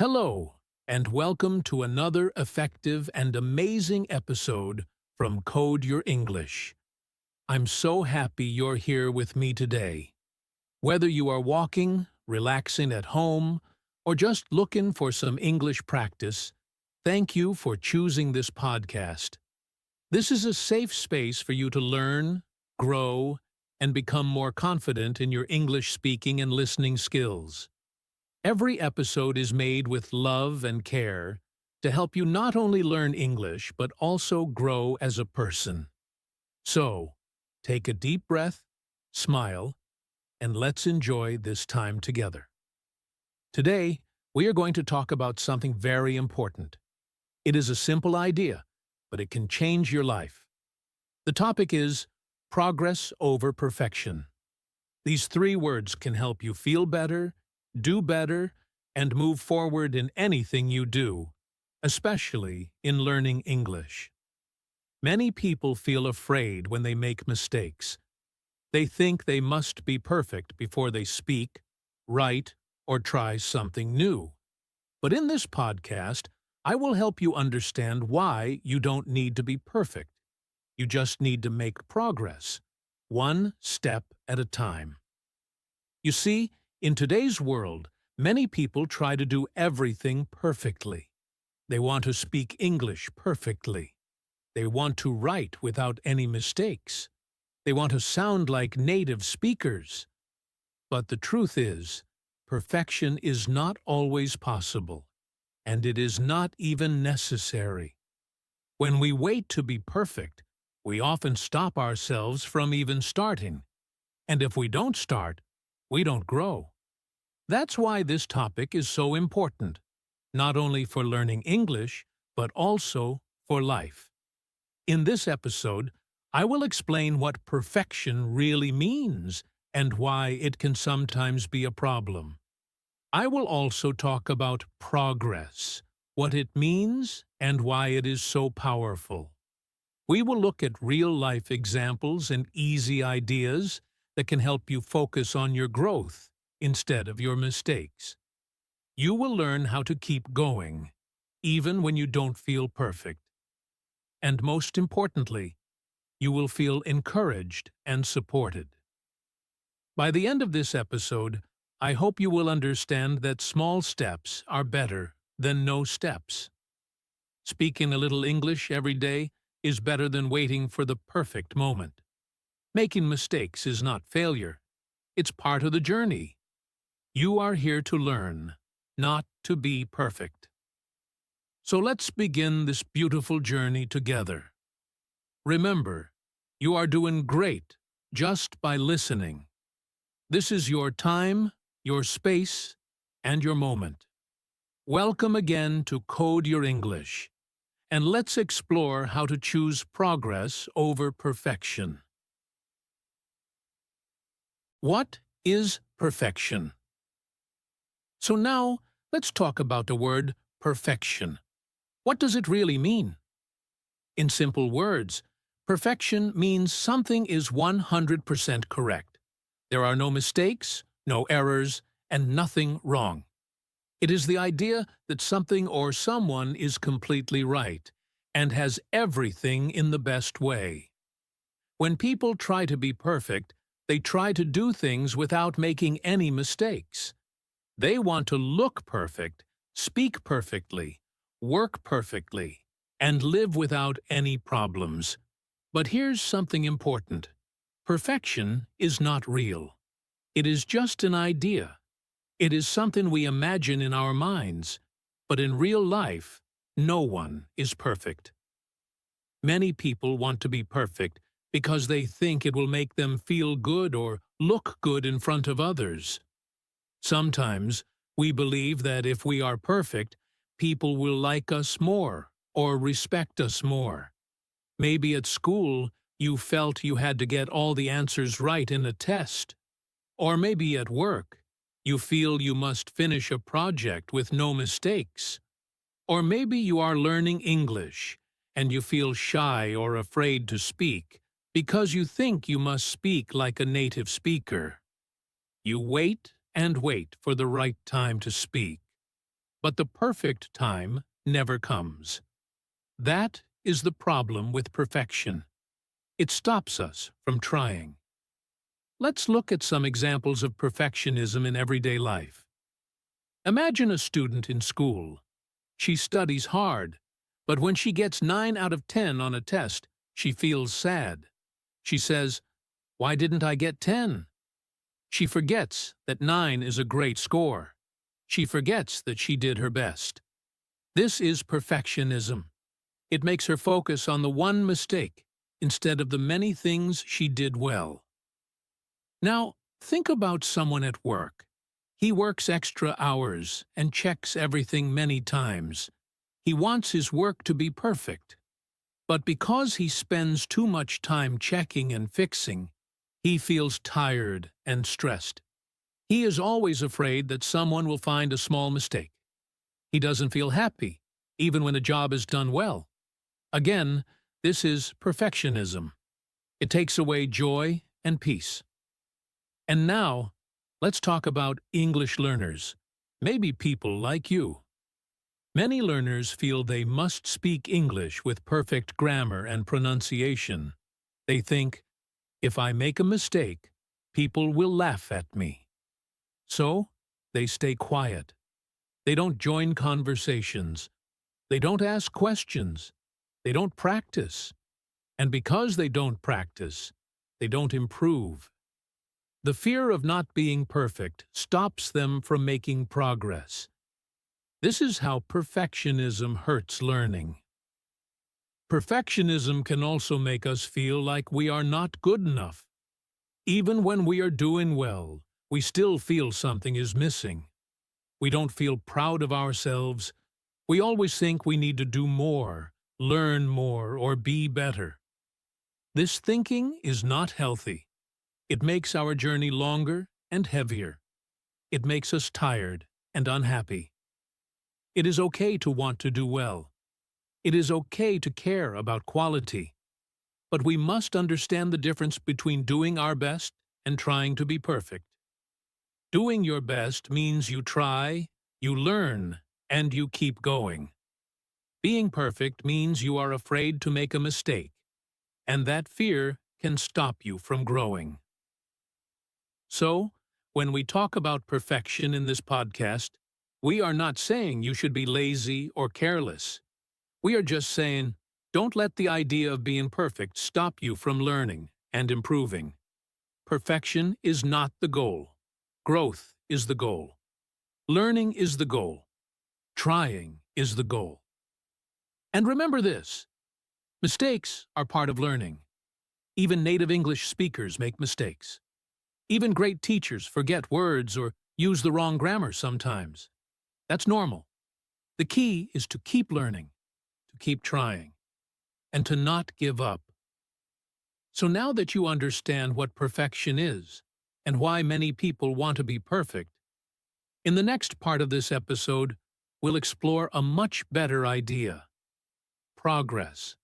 Hello, and welcome to another effective and amazing episode from Code Your English. I'm so happy you're here with me today. Whether you are walking, relaxing at home, or just looking for some English practice, thank you for choosing this podcast. This is a safe space for you to learn, grow, and become more confident in your English speaking and listening skills. Every episode is made with love and care to help you not only learn English but also grow as a person. So, take a deep breath, smile, and let's enjoy this time together. Today, we are going to talk about something very important. It is a simple idea, but it can change your life. The topic is progress over perfection. These three words can help you feel better, do better, and move forward in anything you do, especially in learning English. Many people feel afraid when they make mistakes. They think they must be perfect before they speak, write, or try something new. But in this podcast, I will help you understand why you don't need to be perfect. You just need to make progress, one step at a time. You see, in today's world, many people try to do everything perfectly. They want to speak English perfectly. They want to write without any mistakes. They want to sound like native speakers. But the truth is, perfection is not always possible, and it is not even necessary. When we wait to be perfect, we often stop ourselves from even starting. And if we don't start, we don't grow. That's why this topic is so important, not only for learning English, but also for life. In this episode, I will explain what perfection really means and why it can sometimes be a problem. I will also talk about progress, what it means, and why it is so powerful. We will look at real-life examples and easy ideas that can help you focus on your growth instead of your mistakes. You will learn how to keep going, even when you don't feel perfect. And most importantly, you will feel encouraged and supported. By the end of this episode, I hope you will understand that small steps are better than no steps. Speaking a little English every day is better than waiting for the perfect moment. Making mistakes is not failure. It's part of the journey. You are here to learn, not to be perfect. So let's begin this beautiful journey together. Remember, you are doing great just by listening. This is your time, your space, and your moment. Welcome again to Code Your English, and let's explore how to choose progress over perfection. What is perfection? So now, let's talk about the word perfection. What does it really mean? In simple words, perfection means something is 100% correct. There are no mistakes, no errors, and nothing wrong. It is the idea that something or someone is completely right and has everything in the best way. When people try to be perfect, they try to do things without making any mistakes. They want to look perfect, speak perfectly, work perfectly, and live without any problems. But here's something important. Perfection is not real. It is just an idea. It is something we imagine in our minds, but in real life, no one is perfect. Many people want to be perfect because they think it will make them feel good or look good in front of others. Sometimes we believe that if we are perfect, people will like us more or respect us more. Maybe at school you felt you had to get all the answers right in a test. Or maybe at work you feel you must finish a project with no mistakes. Or maybe you are learning English and you feel shy or afraid to speak because you think you must speak like a native speaker. You wait and wait for the right time to speak. But the perfect time never comes. That is the problem with perfection. It stops us from trying. Let's look at some examples of perfectionism in everyday life. Imagine a student in school. She studies hard, but when she gets 9 out of 10 on a test, she feels sad. She says, "Why didn't I get 10?" She forgets that 9 is a great score. She forgets that she did her best. This is perfectionism. It makes her focus on the one mistake instead of the many things she did well. Now, think about someone at work. He works extra hours and checks everything many times. He wants his work to be perfect. But because he spends too much time checking and fixing, he feels tired and stressed. He is always afraid that someone will find a small mistake. He doesn't feel happy, even when a job is done well. Again, this is perfectionism. It takes away joy and peace. And now, let's talk about English learners, maybe people like you. Many learners feel they must speak English with perfect grammar and pronunciation. They think, if I make a mistake, people will laugh at me. So, they stay quiet. They don't join conversations. They don't ask questions. They don't practice. And because they don't practice, they don't improve. The fear of not being perfect stops them from making progress. This is how perfectionism hurts learning. Perfectionism can also make us feel like we are not good enough. Even when we are doing well, we still feel something is missing. We don't feel proud of ourselves. We always think we need to do more, learn more, or be better. This thinking is not healthy. It makes our journey longer and heavier. It makes us tired and unhappy. It is okay to want to do well. It is okay to care about quality. But we must understand the difference between doing our best and trying to be perfect. Doing your best means you try, you learn, and you keep going. Being perfect means you are afraid to make a mistake, and that fear can stop you from growing. So, when we talk about perfection in this podcast, we are not saying you should be lazy or careless. We are just saying, don't let the idea of being perfect stop you from learning and improving. Perfection is not the goal. Growth is the goal. Learning is the goal. Trying is the goal. And remember this, mistakes are part of learning. Even native English speakers make mistakes. Even great teachers forget words or use the wrong grammar sometimes. That's normal. The key is to keep learning, to keep trying, and to not give up. So now that you understand what perfection is and why many people want to be perfect, in the next part of this episode, we'll explore a much better idea: progress.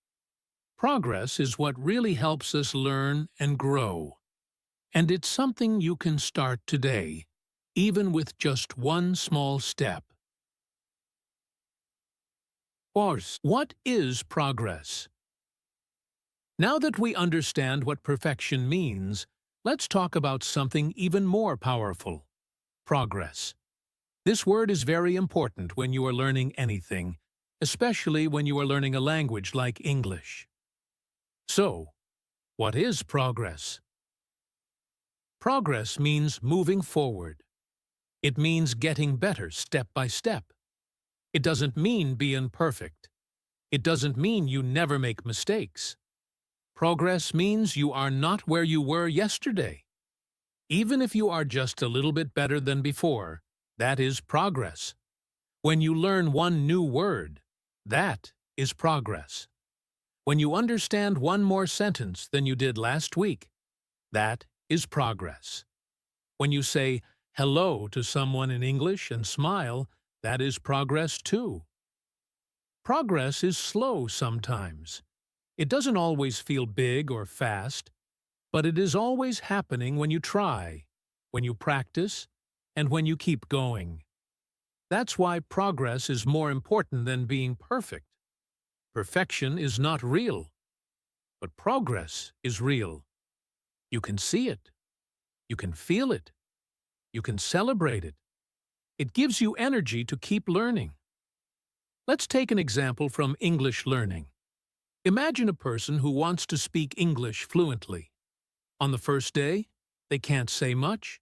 Progress is what really helps us learn and grow. And it's something you can start today, even with just one small step. First, what is progress? Now that we understand what perfection means, let's talk about something even more powerful: progress. This word is very important when you are learning anything, especially when you are learning a language like English. So, what is progress? Progress means moving forward. It means getting better step by step. It doesn't mean being perfect. It doesn't mean you never make mistakes. Progress means you are not where you were yesterday. Even if you are just a little bit better than before, that is progress. When you learn one new word, that is progress. When you understand one more sentence than you did last week, that is progress. When you say hello to someone in English and smile, that is progress too. Progress is slow sometimes. It doesn't always feel big or fast, but it is always happening when you try, when you practice, and when you keep going. That's why progress is more important than being perfect. Perfection is not real, but progress is real. You can see it. You can feel it. You can celebrate it. It gives you energy to keep learning. Let's take an example from English learning. Imagine a person who wants to speak English fluently. On the first day, they can't say much.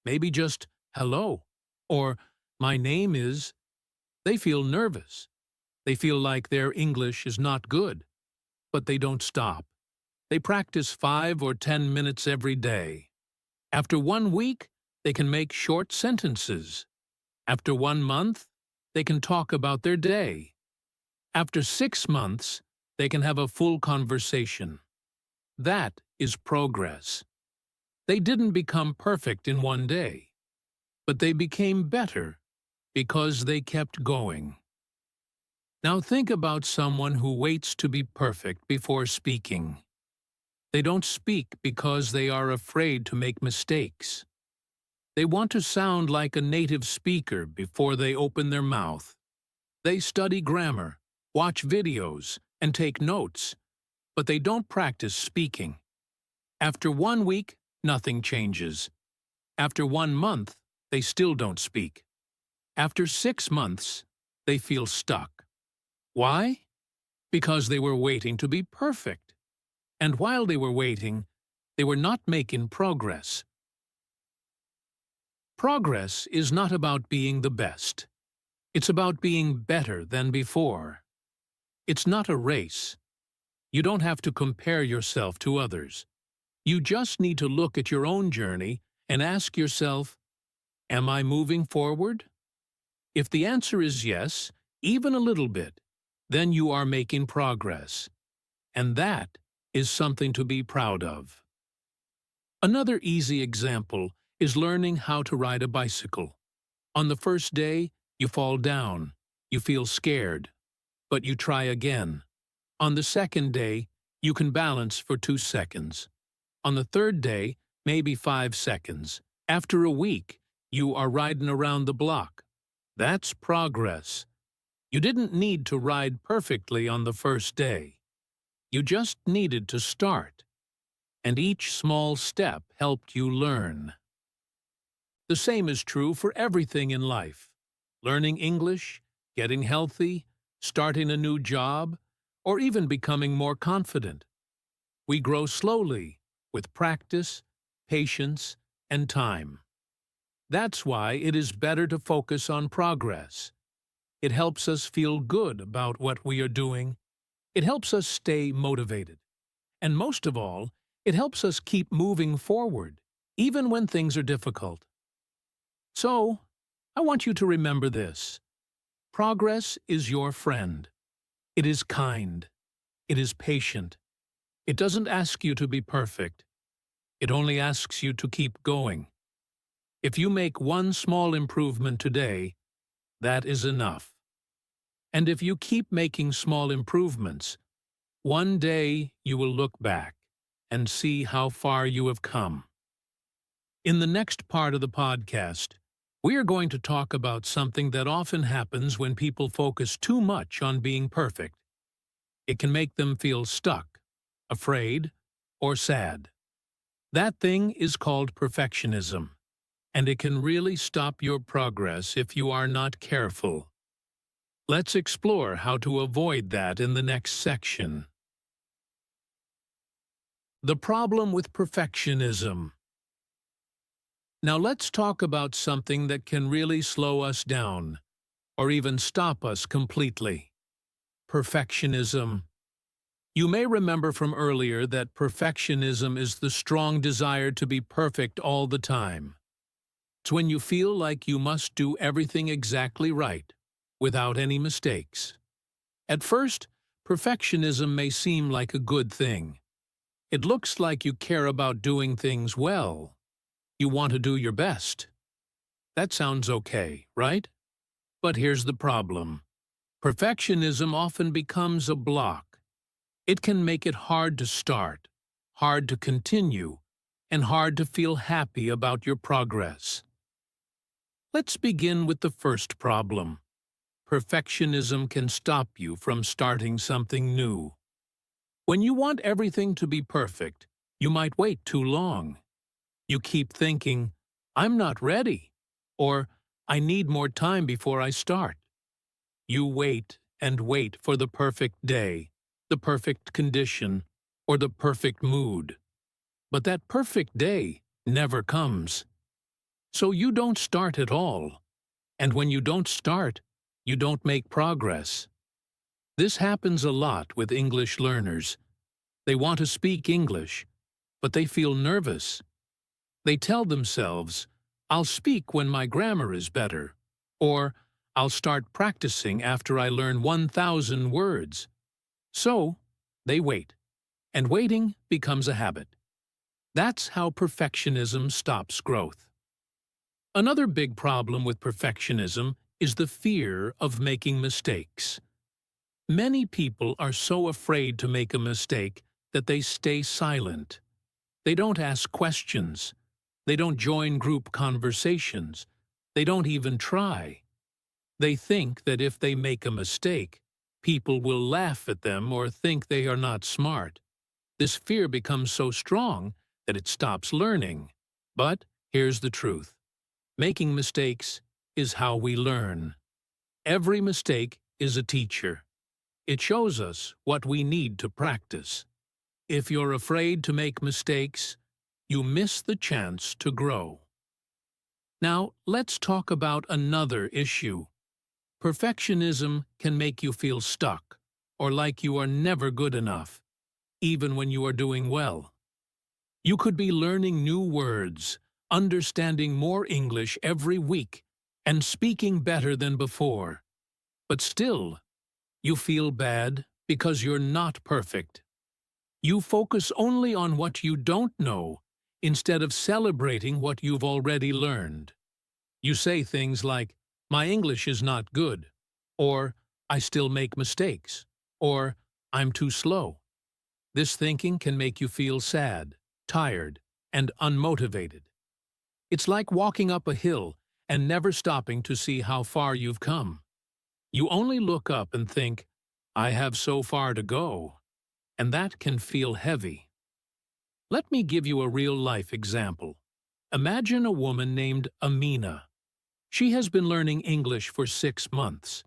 Maybe just hello or my name is. They feel nervous. They feel like their English is not good. But they don't stop. They practice 5 or 10 minutes every day. After 1 week, they can make short sentences. After 1 month, they can talk about their day. After 6 months, they can have a full conversation. That is progress. They didn't become perfect in one day, but they became better because they kept going. Now think about someone who waits to be perfect before speaking. They don't speak because they are afraid to make mistakes. They want to sound like a native speaker before they open their mouth. They study grammar, watch videos, and take notes, but they don't practice speaking. After 1 week, nothing changes. After 1 month, they still don't speak. After 6 months, they feel stuck. Why? Because they were waiting to be perfect. And while they were waiting, they were not making progress. Progress is not about being the best. It's about being better than before. It's not a race. You don't have to compare yourself to others. You just need to look at your own journey and ask yourself, am I moving forward? If the answer is yes, even a little bit, then you are making progress. And that is something to be proud of. Another easy example is learning how to ride a bicycle. On the first day, you fall down, you feel scared, but you try again. On the second day, you can balance for 2 seconds. On the third day, maybe 5 seconds. After a week, you are riding around the block. That's progress. You didn't need to ride perfectly on the first day. You just needed to start. And each small step helped you learn. The same is true for everything in life. Learning English, getting healthy, starting a new job, or even becoming more confident. We grow slowly, with practice, patience, and time. That's why it is better to focus on progress. It helps us feel good about what we are doing. It helps us stay motivated. And most of all, it helps us keep moving forward, even when things are difficult. So, I want you to remember this. Progress is your friend. It is kind. It is patient. It doesn't ask you to be perfect. It only asks you to keep going. If you make one small improvement today, that is enough. And if you keep making small improvements, one day you will look back and see how far you have come. In the next part of the podcast, we are going to talk about something that often happens when people focus too much on being perfect. It can make them feel stuck, afraid, or sad. That thing is called perfectionism, and it can really stop your progress if you are not careful. Let's explore how to avoid that in the next section. The problem with perfectionism. Now let's talk about something that can really slow us down, or even stop us completely. Perfectionism. You may remember from earlier that perfectionism is the strong desire to be perfect all the time. It's when you feel like you must do everything exactly right, without any mistakes. At first, perfectionism may seem like a good thing. It looks like you care about doing things well. You want to do your best. That sounds okay, right? But here's the problem. Perfectionism often becomes a block. It can make it hard to start, hard to continue, and hard to feel happy about your progress. Let's begin with the first problem. Perfectionism can stop you from starting something new. When you want everything to be perfect, you might wait too long. You keep thinking, I'm not ready, or I need more time before I start. You wait and wait for the perfect day, the perfect condition, or the perfect mood. But that perfect day never comes. So you don't start at all. And when you don't start, you don't make progress. This happens a lot with English learners. They want to speak English, but they feel nervous. They tell themselves, I'll speak when my grammar is better, or I'll start practicing after I learn 1,000 words. So, they wait, and waiting becomes a habit. That's how perfectionism stops growth. Another big problem with perfectionism is the fear of making mistakes. Many people are so afraid to make a mistake that they stay silent. They don't ask questions. They don't join group conversations. They don't even try. They think that if they make a mistake, people will laugh at them or think they are not smart. This fear becomes so strong that it stops learning. But here's the truth. Making mistakes is how we learn. Every mistake is a teacher. It shows us what we need to practice. If you're afraid to make mistakes, you miss the chance to grow. Now, let's talk about another issue. Perfectionism can make you feel stuck, or like you are never good enough, even when you are doing well. You could be learning new words, understanding more English every week, and speaking better than before. But still, you feel bad because you're not perfect. You focus only on what you don't know, instead of celebrating what you've already learned. You say things like, my English is not good, or I still make mistakes, or I'm too slow. This thinking can make you feel sad, tired, and unmotivated. It's like walking up a hill and never stopping to see how far you've come. You only look up and think, I have so far to go, and that can feel heavy. Let me give you a real-life example. Imagine a woman named Amina. She has been learning English for 6 months.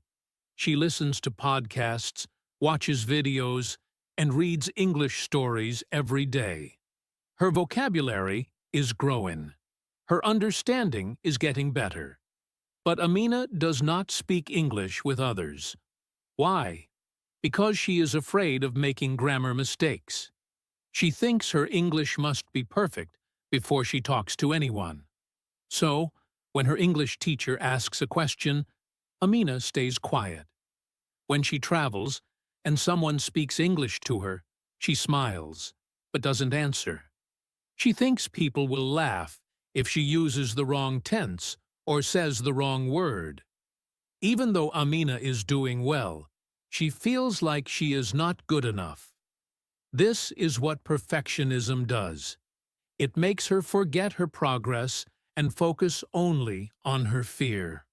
She listens to podcasts, watches videos, and reads English stories every day. Her vocabulary is growing. Her understanding is getting better. But Amina does not speak English with others. Why? Because she is afraid of making grammar mistakes. She thinks her English must be perfect before she talks to anyone. So, when her English teacher asks a question, Amina stays quiet. When she travels and someone speaks English to her, she smiles, but doesn't answer. She thinks people will laugh if she uses the wrong tense or says the wrong word. Even though Amina is doing well, she feels like she is not good enough. This is what perfectionism does. It makes her forget her progress and focus only on her fear.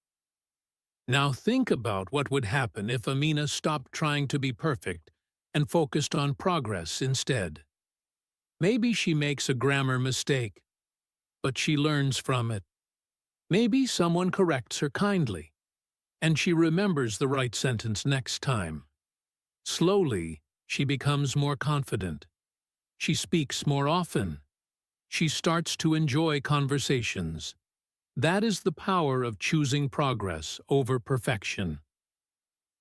Now think about what would happen if Amina stopped trying to be perfect and focused on progress instead. Maybe she makes a grammar mistake, but she learns from it. Maybe someone corrects her kindly, and she remembers the right sentence next time. Slowly, she becomes more confident. She speaks more often. She starts to enjoy conversations. That is the power of choosing progress over perfection.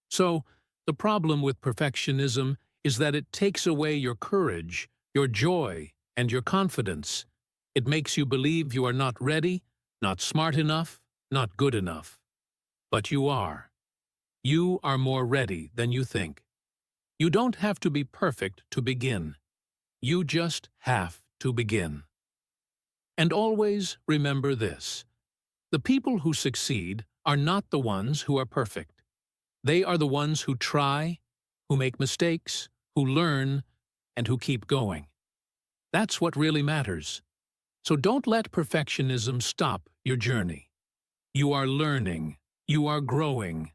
So, the problem with perfectionism is that it takes away your courage, your joy, and your confidence. It makes you believe you are not ready, not smart enough, not good enough. But you are. You are more ready than you think. You don't have to be perfect to begin. You just have to begin. And always remember this. The people who succeed are not the ones who are perfect. They are the ones who try, who make mistakes, who learn, and who keep going. That's what really matters. So don't let perfectionism stop your journey. You are learning, you are growing,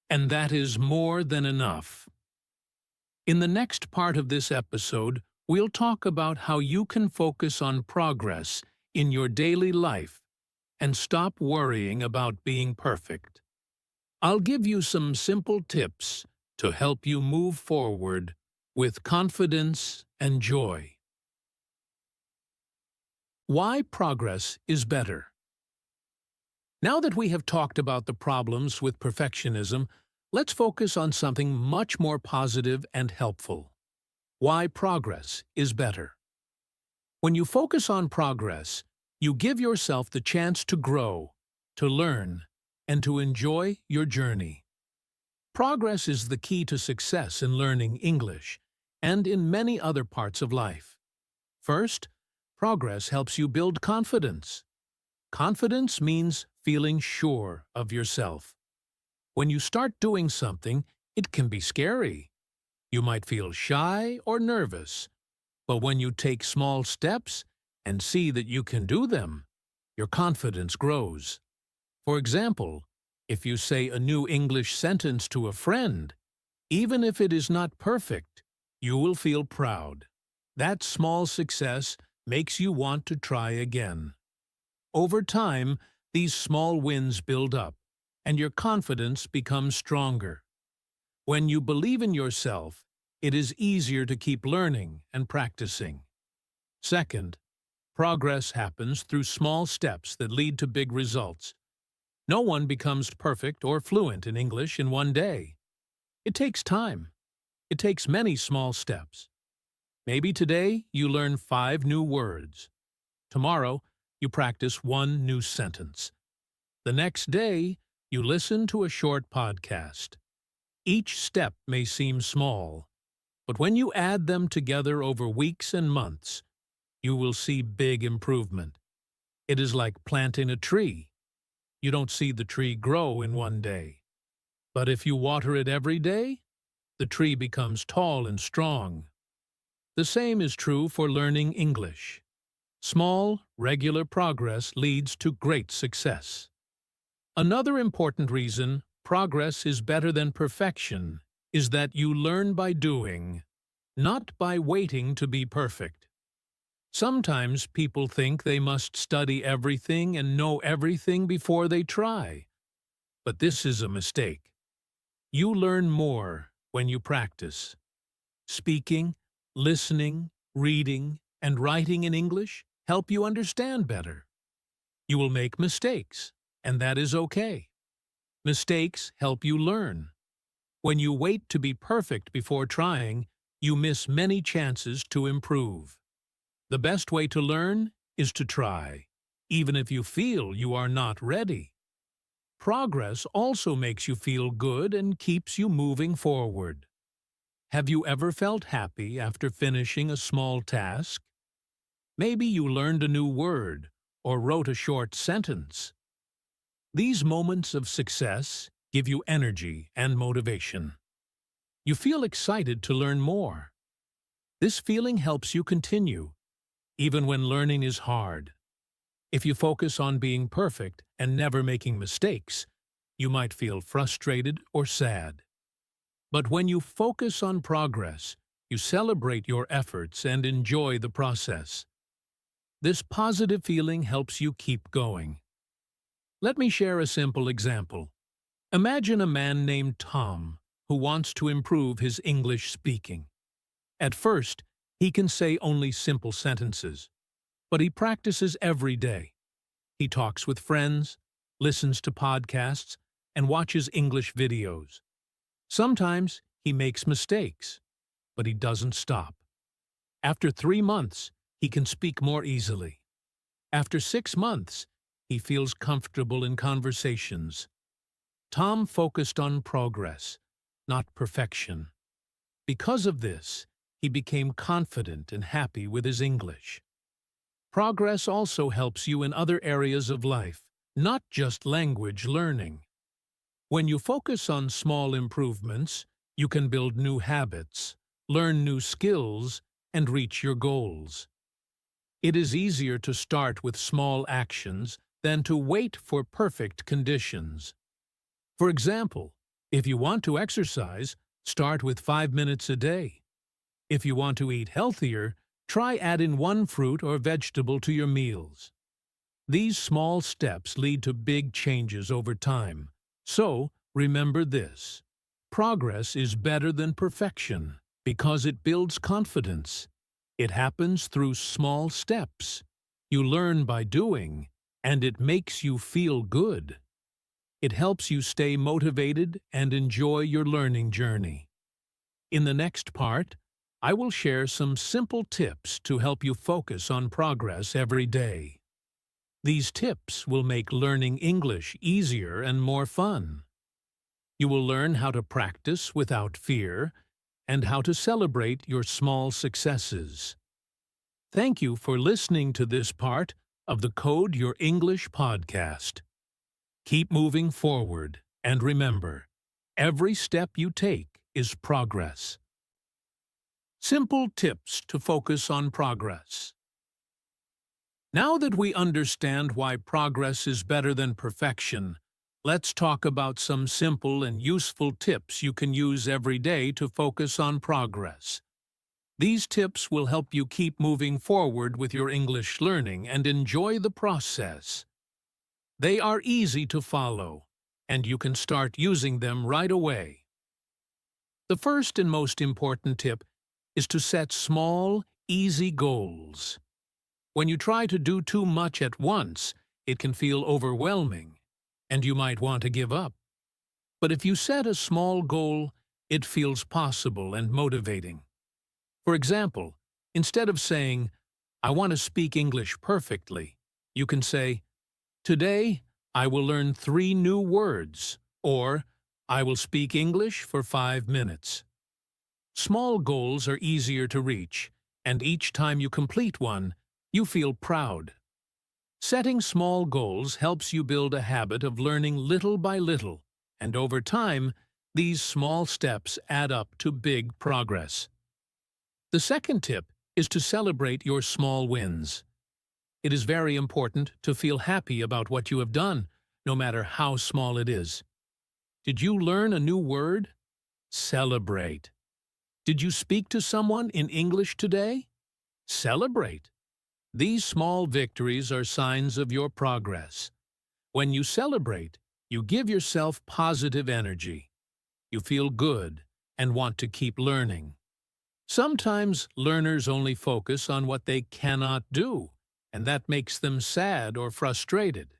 and that is more than enough. In the next part of this episode, we'll talk about how you can focus on progress in your daily life and stop worrying about being perfect. I'll give you some simple tips to help you move forward with confidence and joy. Why progress is better. Now that we have talked about the problems with perfectionism, let's focus on something much more positive and helpful. Why progress is better. When you focus on progress, you give yourself the chance to grow, to learn, and to enjoy your journey. Progress is the key to success in learning English and in many other parts of life. First, progress helps you build confidence. Confidence means feeling sure of yourself. When you start doing something, it can be scary. You might feel shy or nervous, but when you take small steps and see that you can do them, your confidence grows. For example, if you say a new English sentence to a friend, even if it is not perfect, you will feel proud. That small success makes you want to try again. Over time, these small wins build up, and your confidence becomes stronger. When you believe in yourself, it is easier to keep learning and practicing. Second, progress happens through small steps that lead to big results. No one becomes perfect or fluent in English in one day. It takes time. It takes many small steps. Maybe today you learn 5 new words. Tomorrow, you practice 1 new sentence. The next day, you listen to a short podcast. Each step may seem small, but when you add them together over weeks and months, you will see big improvement. It is like planting a tree. You don't see the tree grow in one day. But if you water it every day, the tree becomes tall and strong. The same is true for learning English. Small, regular progress leads to great success. Another important reason progress is better than perfection is that you learn by doing, not by waiting to be perfect. Sometimes people think they must study everything and know everything before they try. But this is a mistake. You learn more when you practice. Speaking, listening, reading, and writing in English help you understand better. You will make mistakes, and that is okay. Mistakes help you learn. When you wait to be perfect before trying, you miss many chances to improve. The best way to learn is to try, even if you feel you are not ready. Progress also makes you feel good and keeps you moving forward. Have you ever felt happy after finishing a small task? Maybe you learned a new word or wrote a short sentence. These moments of success give you energy and motivation. You feel excited to learn more. This feeling helps you continue, even when learning is hard. If you focus on being perfect and never making mistakes, you might feel frustrated or sad. But when you focus on progress, you celebrate your efforts and enjoy the process. This positive feeling helps you keep going. Let me share a simple example. Imagine a man named Tom who wants to improve his English speaking. At first, he can say only simple sentences, but he practices every day. He talks with friends, listens to podcasts, and watches English videos. Sometimes he makes mistakes, but he doesn't stop. After 3 months, he can speak more easily. After 6 months, he feels comfortable in conversations. Tom focused on progress, not perfection. Because of this, he became confident and happy with his English. Progress also helps you in other areas of life, not just language learning. When you focus on small improvements, you can build new habits, learn new skills, and reach your goals. It is easier to start with small actions than to wait for perfect conditions. For example, if you want to exercise, start with 5 minutes a day. If you want to eat healthier, try add in one fruit or vegetable to your meals. These small steps lead to big changes over time. So, remember this. Progress is better than perfection because it builds confidence. It happens through small steps. You learn by doing, and it makes you feel good. It helps you stay motivated and enjoy your learning journey. In the next part, I will share some simple tips to help you focus on progress every day. These tips will make learning English easier and more fun. You will learn how to practice without fear and how to celebrate your small successes. Thank you for listening to this part of the Code Your English podcast. Keep moving forward, and remember, every step you take is progress. Simple tips to focus on progress. Now that we understand why progress is better than perfection, let's talk about some simple and useful tips you can use every day to focus on progress. These tips will help you keep moving forward with your English learning and enjoy the process. They are easy to follow, and you can start using them right away. The first and most important tip is to set small, easy goals. When you try to do too much at once, it can feel overwhelming, and you might want to give up. But if you set a small goal, it feels possible and motivating. For example, instead of saying, "I want to speak English perfectly," you can say, "Today, I will learn 3 new words," or "I will speak English for 5 minutes." Small goals are easier to reach, and each time you complete one, you feel proud. Setting small goals helps you build a habit of learning little by little, and over time, these small steps add up to big progress. The second tip is to celebrate your small wins. It is very important to feel happy about what you have done, no matter how small it is. Did you learn a new word? Celebrate. Did you speak to someone in English today? Celebrate. These small victories are signs of your progress. When you celebrate, you give yourself positive energy. You feel good and want to keep learning. Sometimes learners only focus on what they cannot do, and that makes them sad or frustrated.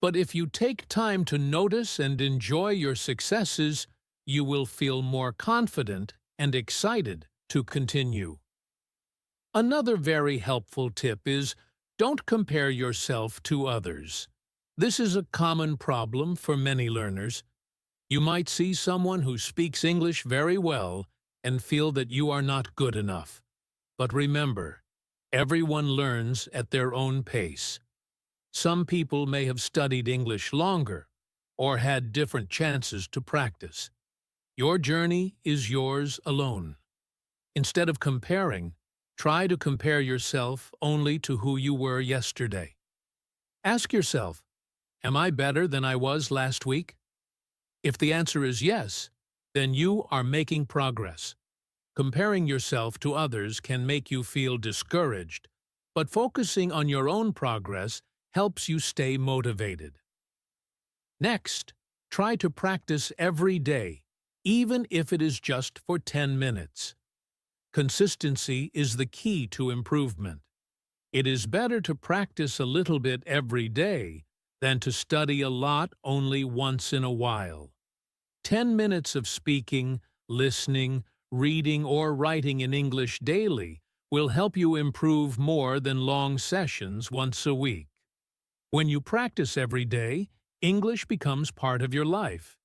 But if you take time to notice and enjoy your successes, you will feel more confident and excited to continue. Another very helpful tip is, don't compare yourself to others. This is a common problem for many learners. You might see someone who speaks English very well and feel that you are not good enough. But remember, everyone learns at their own pace. Some people may have studied English longer or had different chances to practice. Your journey is yours alone. Instead of comparing, try to compare yourself only to who you were yesterday. Ask yourself, am I better than I was last week? If the answer is yes, then you are making progress. Comparing yourself to others can make you feel discouraged, but focusing on your own progress helps you stay motivated. Next, try to practice every day, even if it is just for 10 minutes. Consistency is the key to improvement. It is better to practice a little bit every day than to study a lot only once in a while. 10 minutes of speaking, listening, reading, or writing in English daily will help you improve more than long sessions once a week. When you practice every day, English becomes part of your life.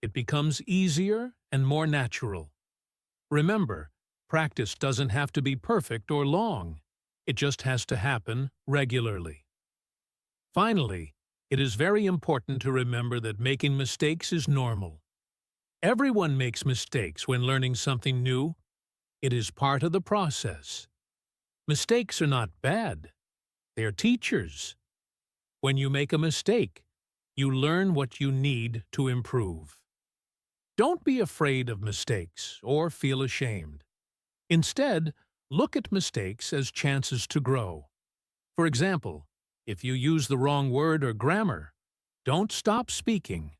It becomes easier and more natural. Remember, practice doesn't have to be perfect or long. It just has to happen regularly. Finally, it is very important to remember that making mistakes is normal. Everyone makes mistakes when learning something new. It is part of the process. Mistakes are not bad. They are teachers. When you make a mistake, you learn what you need to improve. Don't be afraid of mistakes or feel ashamed. Instead, look at mistakes as chances to grow. For example, if you use the wrong word or grammar, don't stop speaking.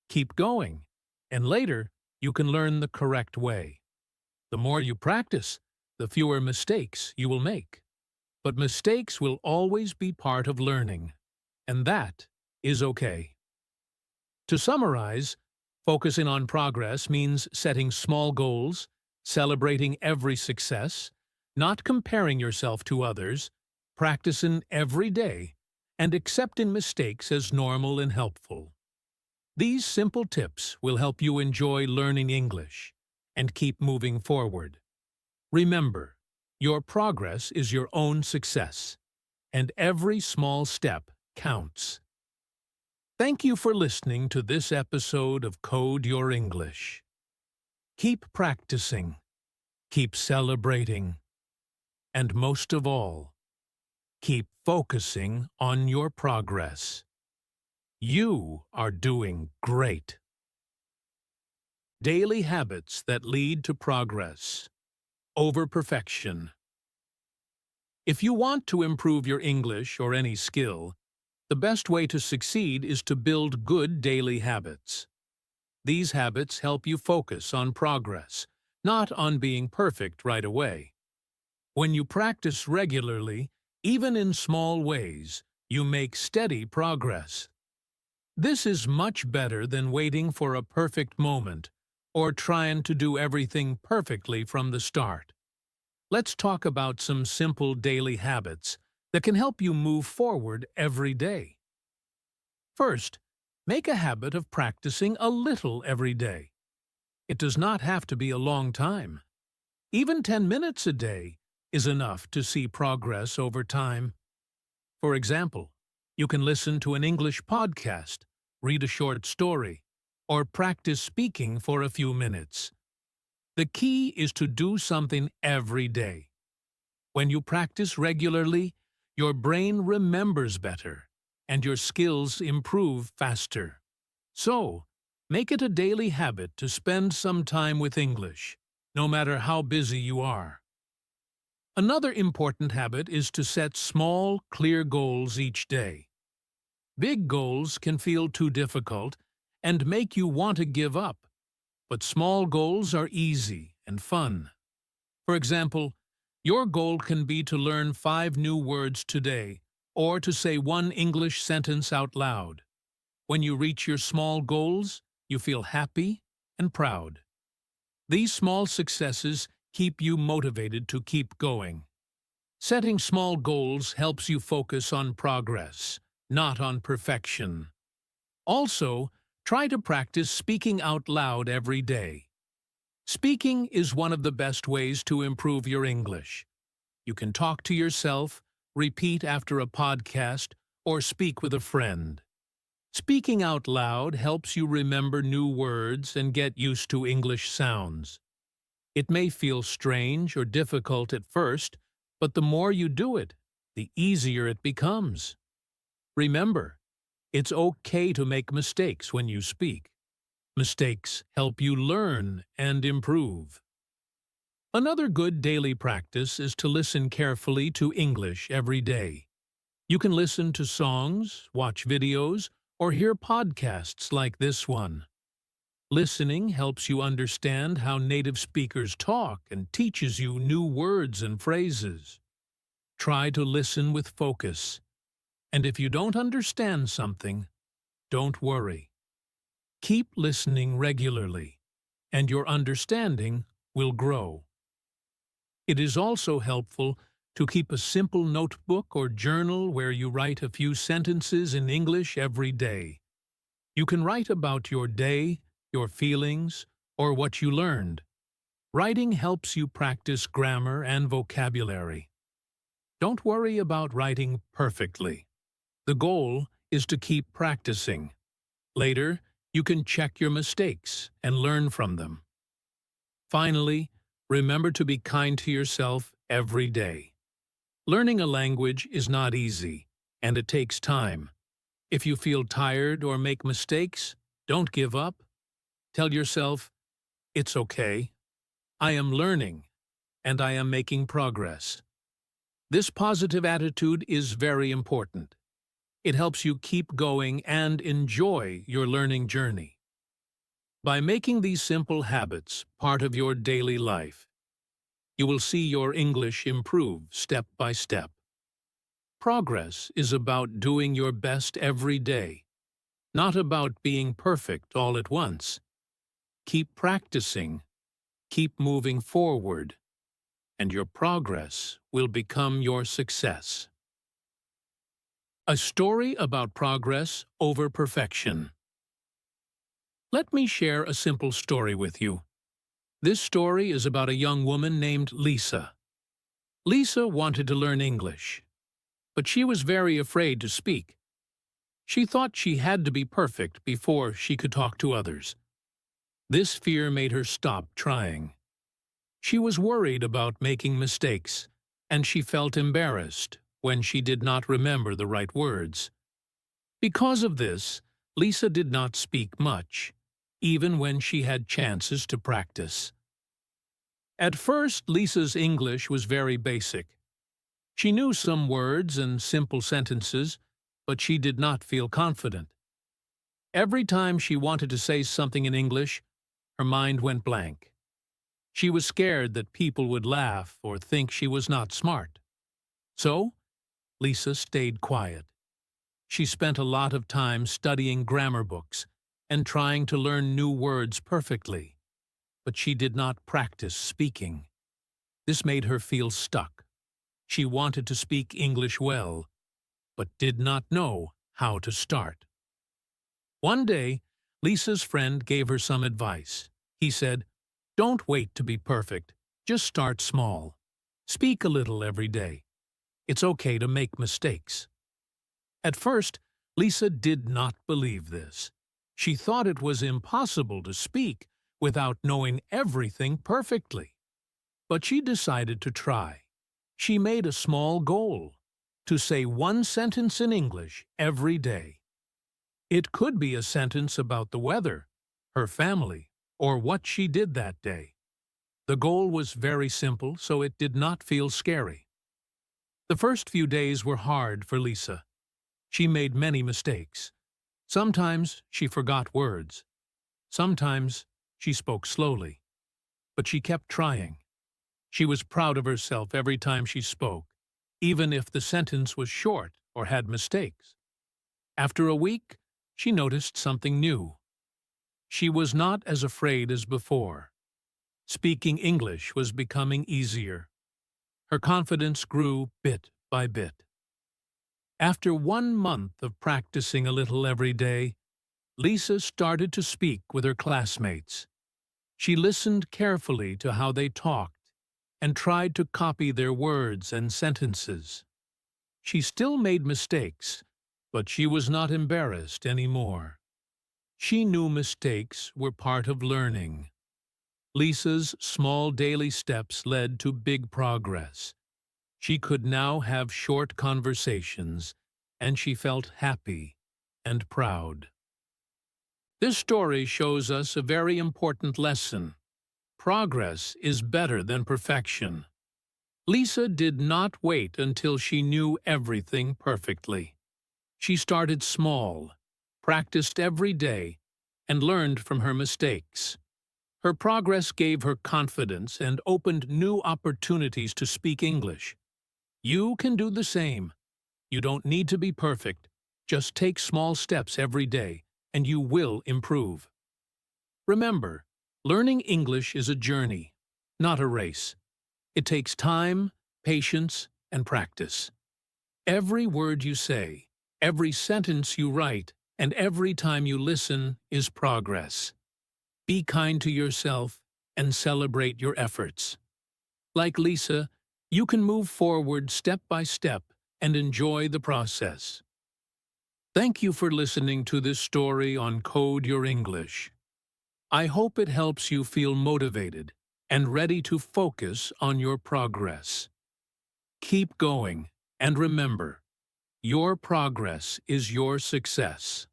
Keep going, and later you can learn the correct way. The more you practice, the fewer mistakes you will make. But mistakes will always be part of learning, and that is okay. To summarize, focusing on progress means setting small goals, celebrating every success, not comparing yourself to others, practicing every day, and accepting mistakes as normal and helpful. These simple tips will help you enjoy learning English and keep moving forward. Remember, your progress is your own success, and every small step counts. Thank you for listening to this episode of Code Your English. Keep practicing, keep celebrating, and most of all, keep focusing on your progress. You are doing great. Daily habits that lead to progress. Over perfection. If you want to improve your English or any skill, the best way to succeed is to build good daily habits. These habits help you focus on progress, not on being perfect right away. When you practice regularly, even in small ways, you make steady progress. This is much better than waiting for a perfect moment or trying to do everything perfectly from the start. Let's talk about some simple daily habits that can help you move forward every day. First, make a habit of practicing a little every day. It does not have to be a long time. Even 10 minutes a day is enough to see progress over time. For example, you can listen to an English podcast, read a short story, or practice speaking for a few minutes. The key is to do something every day. When you practice regularly, your brain remembers better, and your skills improve faster. So, make it a daily habit to spend some time with English, no matter how busy you are. Another important habit is to set small, clear goals each day. Big goals can feel too difficult and make you want to give up, but small goals are easy and fun. For example, your goal can be to learn 5 new words today, or to say 1 English sentence out loud. When you reach your small goals, you feel happy and proud. These small successes keep you motivated to keep going. Setting small goals helps you focus on progress, not on perfection. Also, try to practice speaking out loud every day. Speaking is one of the best ways to improve your English. You can talk to yourself, repeat after a podcast, or speak with a friend. Speaking out loud helps you remember new words and get used to English sounds. It may feel strange or difficult at first, but the more you do it, the easier it becomes. Remember, it's okay to make mistakes when you speak. Mistakes help you learn and improve. Another good daily practice is to listen carefully to English every day. You can listen to songs, watch videos, or hear podcasts like this one. Listening helps you understand how native speakers talk and teaches you new words and phrases. Try to listen with focus. And if you don't understand something, don't worry. Keep listening regularly, and your understanding will grow. It is also helpful to keep a simple notebook or journal where you write a few sentences in English every day. You can write about your day, your feelings, or what you learned. Writing helps you practice grammar and vocabulary. Don't worry about writing perfectly. The goal is to keep practicing. Later, you can check your mistakes and learn from them. Finally, remember to be kind to yourself every day. Learning a language is not easy, and it takes time. If you feel tired or make mistakes, don't give up. Tell yourself, it's okay. I am learning, and I am making progress. This positive attitude is very important. It helps you keep going and enjoy your learning journey. By making these simple habits part of your daily life, you will see your English improve step by step. Progress is about doing your best every day, not about being perfect all at once. Keep practicing, keep moving forward, and your progress will become your success. A story about progress over perfection. Let me share a simple story with you. This story is about a young woman named Lisa. Lisa wanted to learn English, but she was very afraid to speak. She thought she had to be perfect before she could talk to others. This fear made her stop trying. She was worried about making mistakes, and she felt embarrassed when she did not remember the right words. Because of this, Lisa did not speak much, even when she had chances to practice. At first, Lisa's English was very basic. She knew some words and simple sentences, but she did not feel confident. Every time she wanted to say something in English, her mind went blank. She was scared that people would laugh or think she was not smart. So, Lisa stayed quiet. She spent a lot of time studying grammar books and trying to learn new words perfectly, but she did not practice speaking. This made her feel stuck. She wanted to speak English well, but did not know how to start. One day, Lisa's friend gave her some advice. He said, "Don't wait to be perfect. Just start small. Speak a little every day. It's okay to make mistakes." At first, Lisa did not believe this. She thought it was impossible to speak without knowing everything perfectly. But she decided to try. She made a small goal: to say one sentence in English every day. It could be a sentence about the weather, her family, or what she did that day. The goal was very simple, so it did not feel scary. The first few days were hard for Lisa. She made many mistakes. Sometimes she forgot words. Sometimes she spoke slowly. But she kept trying. She was proud of herself every time she spoke, even if the sentence was short or had mistakes. After a week, she noticed something new. She was not as afraid as before. Speaking English was becoming easier. Her confidence grew bit by bit. After 1 month of practicing a little every day, Lisa started to speak with her classmates. She listened carefully to how they talked and tried to copy their words and sentences. She still made mistakes, but she was not embarrassed anymore. She knew mistakes were part of learning. Lisa's small daily steps led to big progress. She could now have short conversations, and she felt happy and proud. This story shows us a very important lesson. Progress is better than perfection. Lisa did not wait until she knew everything perfectly. She started small, practiced every day, and learned from her mistakes. Her progress gave her confidence and opened new opportunities to speak English. You can do the same. You don't need to be perfect. Just take small steps every day, and you will improve. Remember, learning English is a journey, not a race. It takes time, patience, and practice. Every word you say, every sentence you write, and every time you listen is progress. Be kind to yourself and celebrate your efforts. Like Lisa, you can move forward step by step and enjoy the process. Thank you for listening to this story on Code Your English. I hope it helps you feel motivated and ready to focus on your progress. Keep going, and remember, Your progress is your success.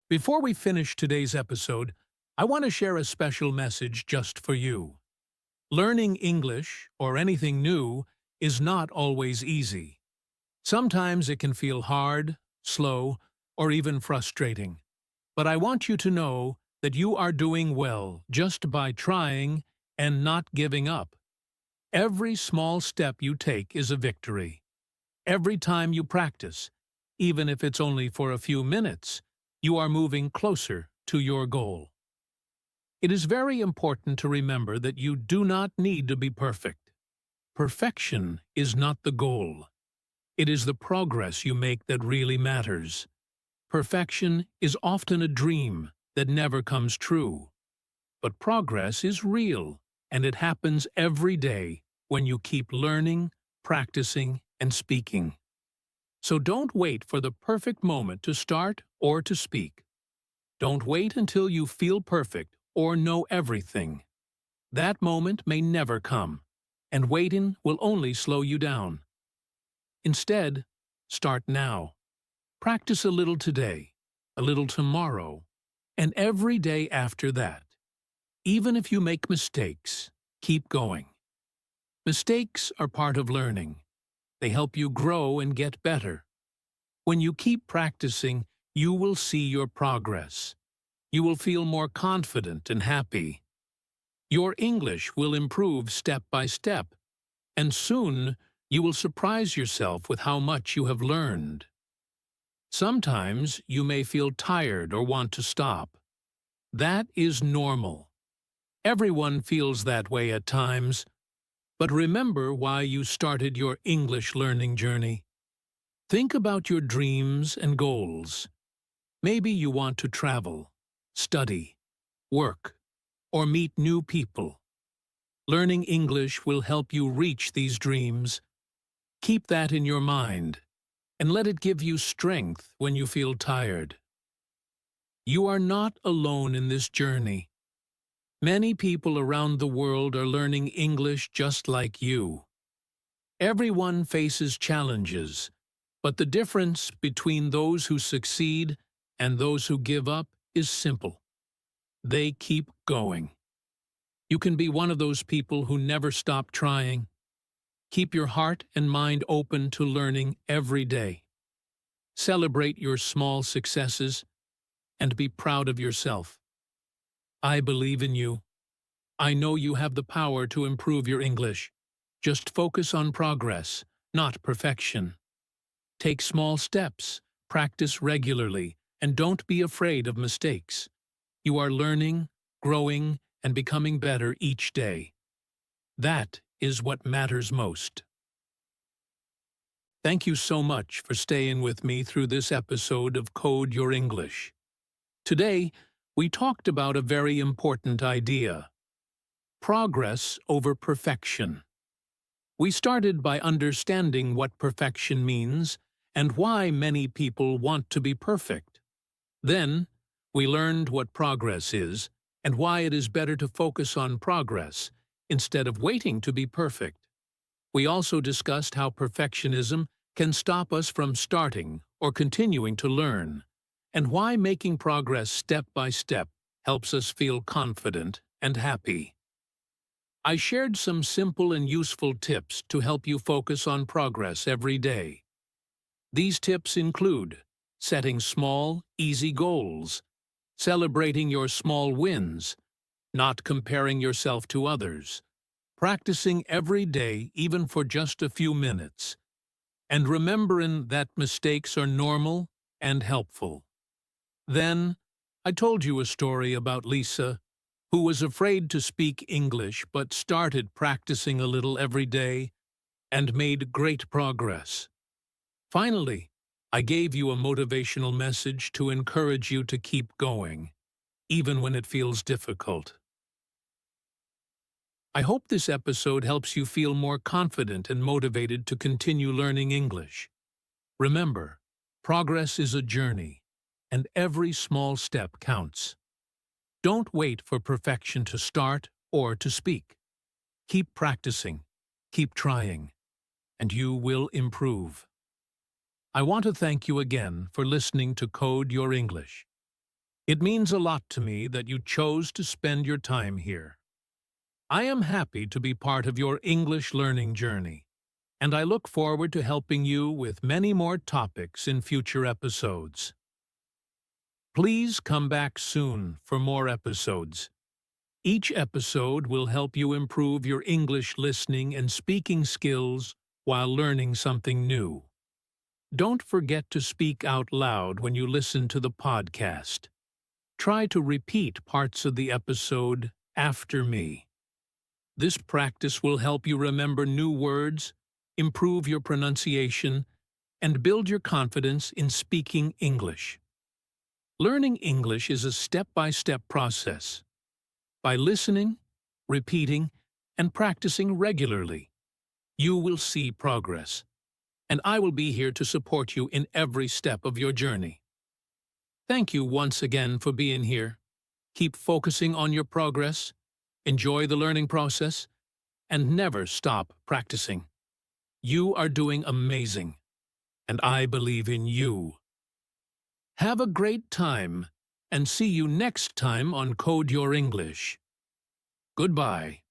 Before we finish today's episode, I want to share a special message just for you. Learning English, or anything new, is not always easy. Sometimes it can feel hard, slow, or even frustrating. But I want you to know that you are doing well just by trying and not giving up. Every small step you take is a victory. Every time you practice, even if it's only for a few minutes, you are moving closer to your goal. It is very important to remember that you do not need to be perfect. Perfection is not the goal. It is the progress you make that really matters. Perfection is often a dream that never comes true. But progress is real, and it happens every day when you keep learning, practicing, and speaking. So don't wait for the perfect moment to start or to speak. Don't wait until you feel perfect or know everything. That moment may never come, and waiting will only slow you down. Instead, start now. Practice a little today, a little tomorrow, and every day after that. Even if you make mistakes, keep going. Mistakes are part of learning. They help you grow and get better. When you keep practicing, you will see your progress. You will feel more confident and happy. Your English will improve step by step, and soon you will surprise yourself with how much you have learned. Sometimes you may feel tired or want to stop. That is normal. Everyone feels that way at times. But remember why you started your English learning journey. Think about your dreams and goals. Maybe you want to travel, study, work, or meet new people. Learning English will help you reach these dreams. Keep that in your mind, and let it give you strength when you feel tired. You are not alone in this journey. Many people around the world are learning English just like you. Everyone faces challenges, but the difference between those who succeed and those who give up is simple. They keep going. You can be one of those people who never stop trying. Keep your heart and mind open to learning every day. Celebrate your small successes and be proud of yourself. I believe in you. I know you have the power to improve your English. Just focus on progress, not perfection. Take small steps, practice regularly, and don't be afraid of mistakes. You are learning, growing, and becoming better each day. That is what matters most. Thank you so much for staying with me through this episode of Code Your English. Today, we talked about a very important idea: progress over perfection. We started by understanding what perfection means and why many people want to be perfect. Then, we learned what progress is and why it is better to focus on progress instead of waiting to be perfect. We also discussed how perfectionism can stop us from starting or continuing to learn, and why making progress step by step helps us feel confident and happy. I shared some simple and useful tips to help you focus on progress every day. These tips include setting small, easy goals, celebrating your small wins, not comparing yourself to others, practicing every day even for just a few minutes, and remembering that mistakes are normal and helpful. Then, I told you a story about Lisa, who was afraid to speak English but started practicing a little every day and made great progress. Finally, I gave you a motivational message to encourage you to keep going, even when it feels difficult. I hope this episode helps you feel more confident and motivated to continue learning English. Remember, progress is a journey, and every small step counts. Don't wait for perfection to start or to speak. Keep practicing, keep trying, and you will improve. I want to thank you again for listening to Code Your English. It means a lot to me that you chose to spend your time here. I am happy to be part of your English learning journey, and I look forward to helping you with many more topics in future episodes. Please come back soon for more episodes. Each episode will help you improve your English listening and speaking skills while learning something new. Don't forget to speak out loud when you listen to the podcast. Try to repeat parts of the episode after me. This practice will help you remember new words, improve your pronunciation, and build your confidence in speaking English. Learning English is a step-by-step process. By listening, repeating, and practicing regularly, you will see progress, and I will be here to support you in every step of your journey. Thank you once again for being here. Keep focusing on your progress, enjoy the learning process, and never stop practicing. You are doing amazing, and I believe in you. Have a great time, and see you next time on Code Your English. Goodbye.